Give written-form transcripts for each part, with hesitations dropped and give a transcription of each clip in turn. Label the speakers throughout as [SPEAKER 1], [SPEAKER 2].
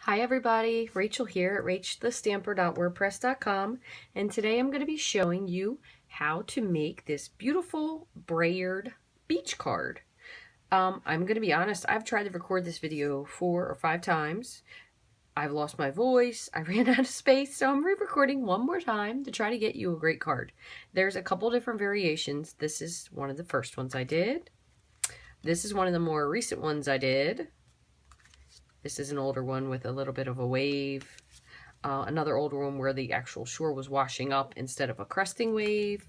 [SPEAKER 1] Hi everybody, Rachel here at rachthestamper.wordpress.com, and today I'm going to be showing you how to make this beautiful brayered beach card. I'm going to be honest, I've tried to record this video 4 or 5 times. I've lost my voice, I ran out of space, so I'm re-recording one more time to try to get you a great card. There's a couple different variations. This is one of the first ones I did. This is one of the more recent ones I did. This is an older one with a little bit of a wave. Another older one where the actual shore was washing up instead of a cresting wave.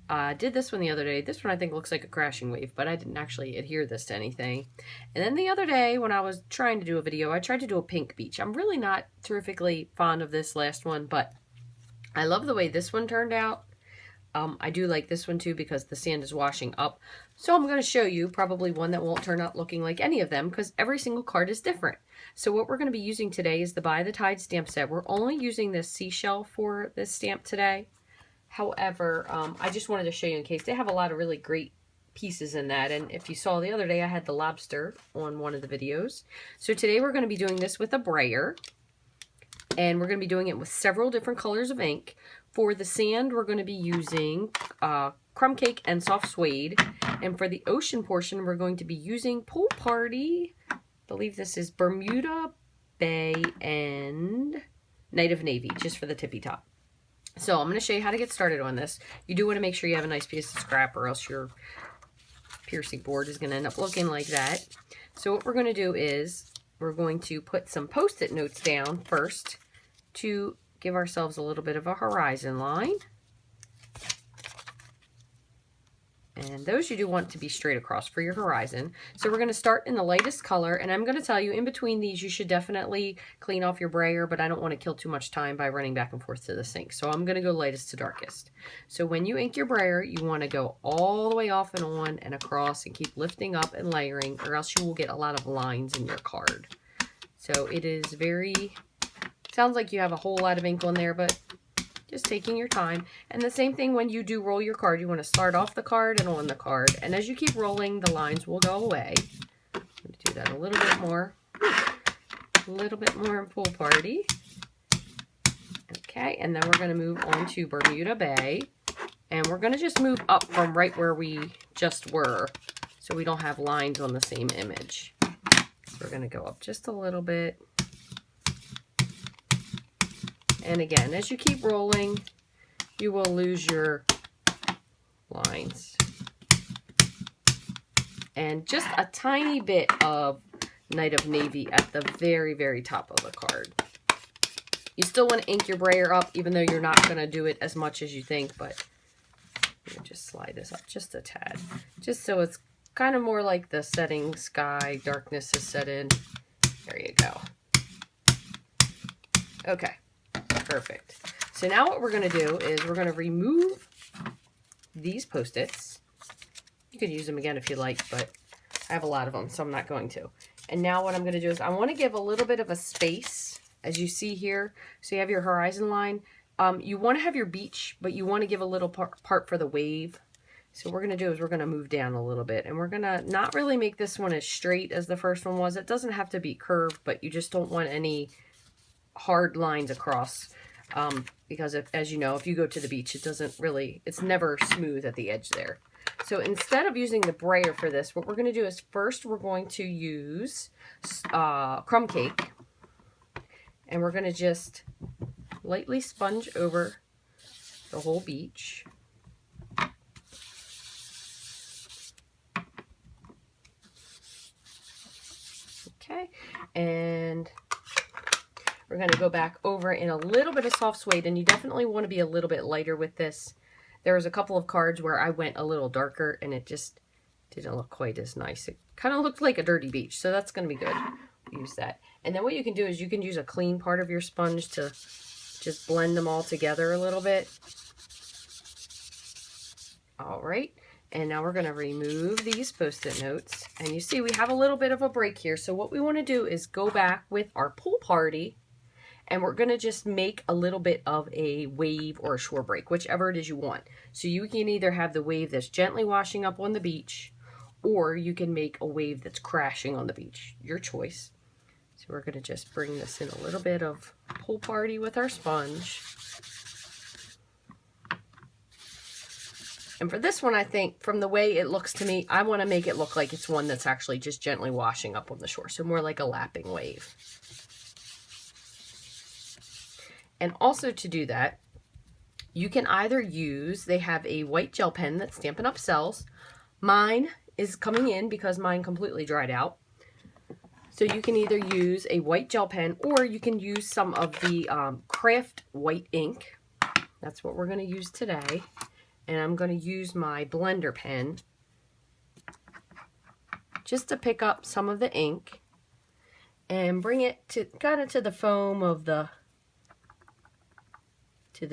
[SPEAKER 1] I did this one the other day. This one I think looks like a crashing wave, but I didn't actually adhere this to anything. And then the other day when I was trying to do a video, I tried to do a pink beach. I'm really not terrifically fond of this last one, but I love the way this one turned out. I do like this one too because the sand is washing up. So I'm going to show you probably one that won't turn out looking like any of them because every single card is different. So what we're going to be using today is the By the Tide stamp set. We're only using this seashell for this stamp today. However, I just wanted to show you in case they have a lot of really great pieces in that. And if you saw the other day, I had the lobster on one of the videos. So today we're going to be doing this with a brayer. And we're going to be doing it with several different colors of ink. For the sand, we're going to be using Crumb Cake and Soft Suede. And for the ocean portion, we're going to be using Pool Party. I believe this is Bermuda Bay and Night of Navy, just for the tippy top. So I'm going to show you how to get started on this. You do want to make sure you have a nice piece of scrap or else your piercing board is going to end up looking like that. So what we're going to do is we're going to put some Post-it notes down first to give ourselves a little bit of a horizon line. And those you do want to be straight across for your horizon. So we're going to start in the lightest color, and I'm going to tell you in between these you should definitely clean off your brayer, but I don't want to kill too much time by running back and forth to the sink. So I'm going to go lightest to darkest. So when you ink your brayer, you want to go all the way off and on and across and keep lifting up and layering, or else you will get a lot of lines in your card. So it is very... sounds like you have a whole lot of ink on there, but just taking your time. And the same thing when you do roll your card. You want to start off the card and on the card. And as you keep rolling, the lines will go away. I'm going to do that a little bit more. A little bit more in Pool Party. Okay, and then we're going to move on to Bermuda Bay. And we're going to just move up from right where we just were, so we don't have lines on the same image. We're going to go up just a little bit. And again, as you keep rolling, you will lose your lines. And just a tiny bit of Night of Navy at the very, very top of the card. You still want to ink your brayer up, even though you're not going to do it as much as you think, but let me just slide this up just a tad. Just so it's kind of more like the setting sky, darkness is set in. There you go. Okay. Perfect. So now what we're going to do is we're going to remove these Post-its. You could use them again if you like, but I have a lot of them, so I'm not going to. And now what I'm going to do is I want to give a little bit of a space, as you see here. So you have your horizon line. You want to have your beach, but you want to give a little part for the wave. So what we're going to do is we're going to move down a little bit. And we're going to not really make this one as straight as the first one was. It doesn't have to be curved, but you just don't want any hard lines across, because as you know, if you go to the beach, it's never smooth at the edge there. So instead of using the brayer for this, what we're going to do is first we're going to use Crumb Cake, and we're going to just lightly sponge over the whole beach. Okay, and we're going to go back over in a little bit of Soft Suede, and you definitely want to be a little bit lighter with this. There was a couple of cards where I went a little darker, and it just didn't look quite as nice. It kind of looked like a dirty beach, so that's going to be good. Use that. And then what you can do is you can use a clean part of your sponge to just blend them all together a little bit. All right. And now we're going to remove these Post-it notes. And you see we have a little bit of a break here. So what we want to do is go back with our Pool Party. And we're going to just make a little bit of a wave or a shore break, whichever it is you want. So you can either have the wave that's gently washing up on the beach, or you can make a wave that's crashing on the beach. Your choice. So we're going to just bring this in a little bit of pool party with our sponge. And for this one, I think, from the way it looks to me, I want to make it look like it's one that's actually just gently washing up on the shore. So more like a lapping wave. And also to do that, you can either use, they have a white gel pen that Stampin' Up! Sells. Mine is coming in because mine completely dried out. So you can either use a white gel pen or you can use some of the craft white ink. That's what we're going to use today. And I'm going to use my blender pen just to pick up some of the ink and bring it to kind of to the foam of the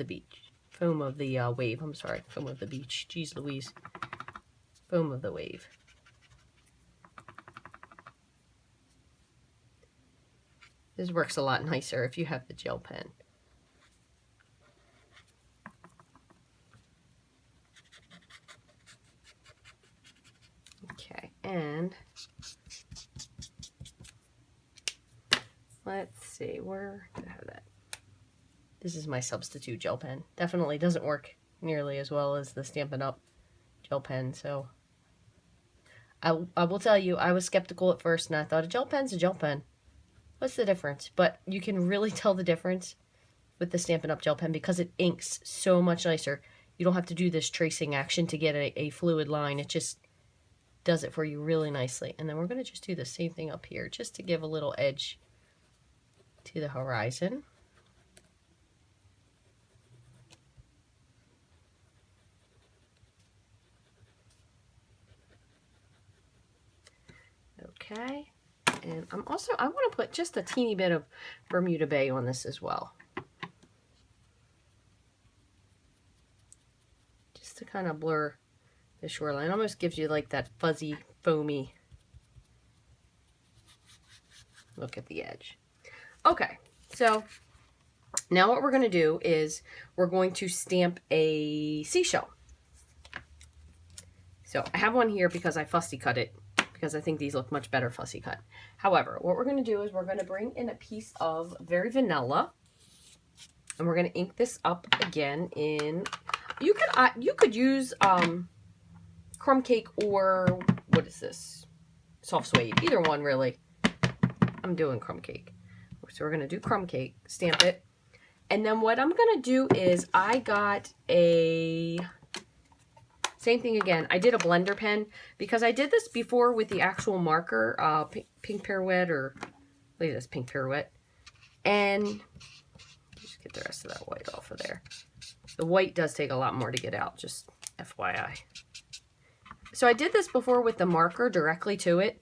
[SPEAKER 1] beach. Foam of the wave. I'm sorry. Foam of the beach. Jeez Louise. Foam of the wave. This works a lot nicer if you have the gel pen. Okay, and let's see, where did I have that? This is my substitute gel pen. Definitely doesn't work nearly as well as the Stampin' Up! Gel pen, so I will tell you, I was skeptical at first and I thought a gel pen's a gel pen. What's the difference? But you can really tell the difference with the Stampin' Up! Gel pen because it inks so much nicer. You don't have to do this tracing action to get a fluid line. It just does it for you really nicely. And then we're going to just do the same thing up here just to give a little edge to the horizon. Okay. And I want to put just a teeny bit of Bermuda Bay on this as well. Just to kind of blur the shoreline. Almost gives you like that fuzzy, foamy look at the edge. Okay, so now what we're going to do is we're going to stamp a seashell. So I have one here because I fussy cut it, because I think these look much better fussy cut. However, what we're going to do is we're going to bring in a piece of Very Vanilla, and we're going to ink this up again in, you could use Crumb Cake or, what is this? Soft Suede, either one really. I'm doing Crumb Cake. So we're going to do Crumb Cake, stamp it. And then what I'm going to do is I got a, same thing again. I did a blender pen because I did this before with the actual marker, Pink Pirouette, or I believe that's Pink Pirouette. And just get the rest of that white off of there. The white does take a lot more to get out, just FYI. So I did this before with the marker directly to it,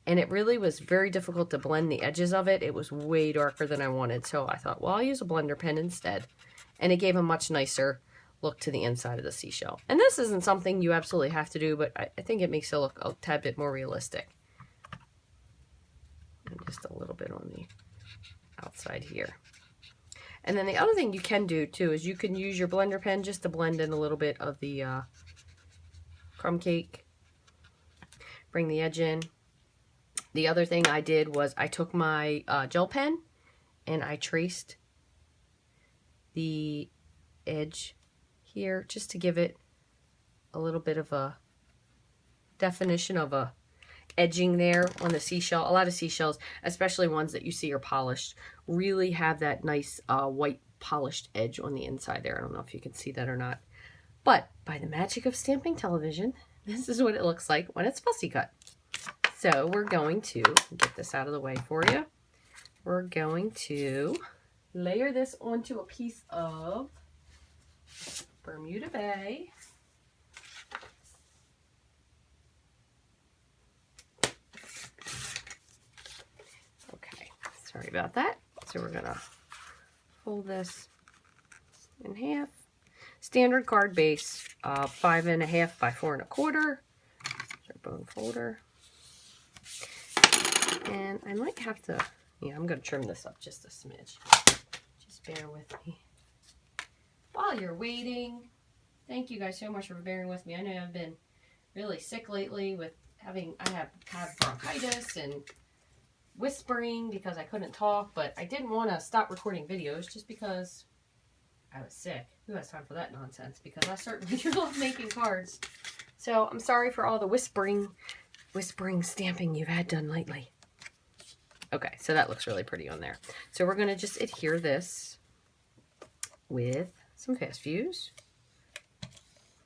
[SPEAKER 1] and it really was very difficult to blend the edges of it. It was way darker than I wanted, so I thought, well, I'll use a blender pen instead. And it gave a much nicer look to the inside of the seashell. And this isn't something you absolutely have to do, but I think it makes it look a tad bit more realistic. And just a little bit on the outside here. And then the other thing you can do too is you can use your blender pen just to blend in a little bit of the Crumb Cake. Bring the edge in. The other thing I did was I took my gel pen and I traced the edge here just to give it a little bit of a definition of a edging there on the seashell. A lot of seashells, especially ones that you see are polished, really have that nice white polished edge on the inside there. I don't know if you can see that or not. But by the magic of stamping television, this is what it looks like when it's fussy cut. So we're going to get this out of the way for you. We're going to layer this onto a piece of Bermuda Bay. Okay, sorry about that. So we're gonna fold this in half. Standard card base, 5.5 by 4.25. There's our bone folder. And I might have to, yeah, I'm going to trim this up just a smidge. Just bear with me. While you're waiting, thank you guys so much for bearing with me. I know I've been really sick lately with I have bronchitis and whispering because I couldn't talk, but I didn't want to stop recording videos just because I was sick. Who has time for that nonsense? Because I certainly do love making cards. So I'm sorry for all the whispering stamping you've had done lately. Okay, so that looks really pretty on there. So we're going to just adhere this with some fast fuse.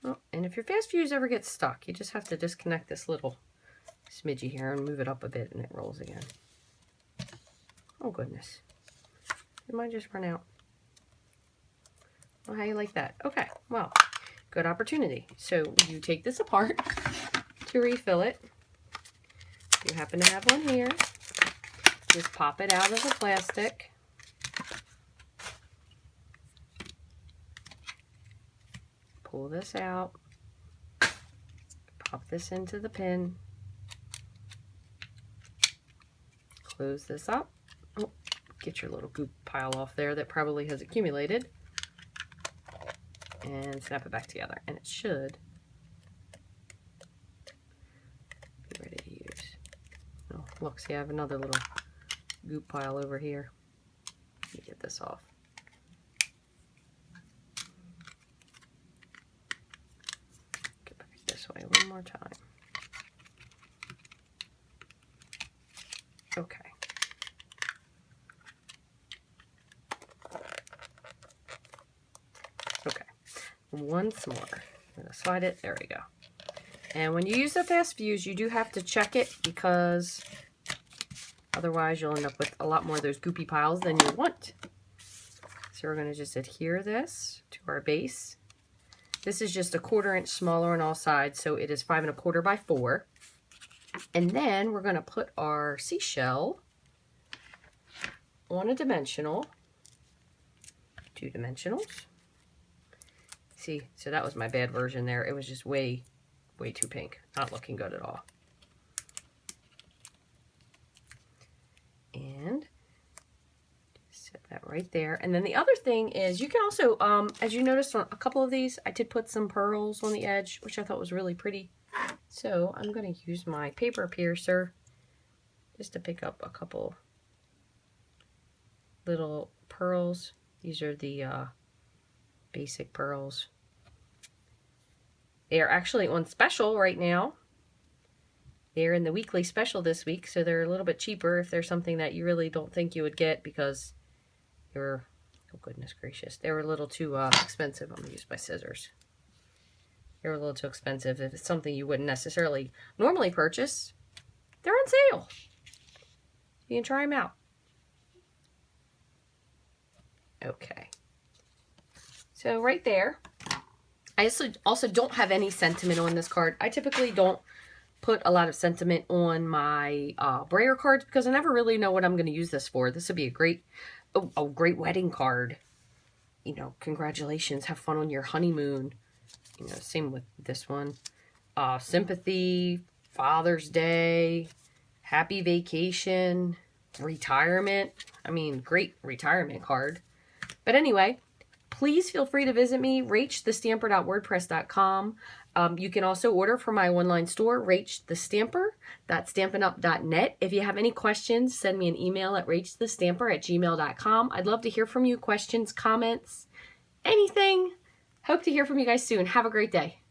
[SPEAKER 1] Oh, and if your fast fuse ever gets stuck, you just have to disconnect this little smidgy here and move it up a bit and it rolls again. Oh goodness. It might just run out. Well, how you like that? Okay, well, good opportunity. So you take this apart to refill it. If you happen to have one here, just pop it out of the plastic. Pull this out. Pop this into the pin. Close this up. Oh, get your little goop pile off there that probably has accumulated. And snap it back together. And it should be ready to use. Oh, look, see, I have another little goop pile over here. Let me get this off. Get back this way one more time. Okay. Okay. Once more. I'm going to slide it. There we go. And when you use the fast fuse, you do have to check it because otherwise you'll end up with a lot more of those goopy piles than you want. So we're going to just adhere this to our base. This is just a 1/4 inch smaller on all sides, so it is 5 1/4 by 4. And then we're going to put our seashell on a dimensional, 2 dimensionals. See, so that was my bad version there. It was just way too pink. Not looking good at all. And set that right there. And then the other thing is you can also, as you noticed on a couple of these, I did put some pearls on the edge, which I thought was really pretty. So I'm going to use my paper piercer just to pick up a couple little pearls. These are the basic pearls. They are actually on special right now. They're in the weekly special this week, so they're a little bit cheaper if there's something that you really don't think you would get because they were, oh goodness gracious, they were a little too expensive. I'm going to use my scissors. They were a little too expensive. If it's something you wouldn't necessarily normally purchase, they're on sale. You can try them out. Okay. So right there, I also don't have any sentiment on this card. I typically don't put a lot of sentiment on my Brayer cards because I never really know what I'm going to use this for. This would be a great wedding card. You know, congratulations, have fun on your honeymoon. You know, same with this one. Sympathy, Father's Day, happy vacation, retirement. I mean, great retirement card. But anyway, please feel free to visit me, rachthestamper.wordpress.com. You can also order from my online store, rachthestamper.stampinup.net. If you have any questions, send me an email at rachthestamper@gmail.com. I'd love to hear from you. Questions, comments, anything. Hope to hear from you guys soon. Have a great day.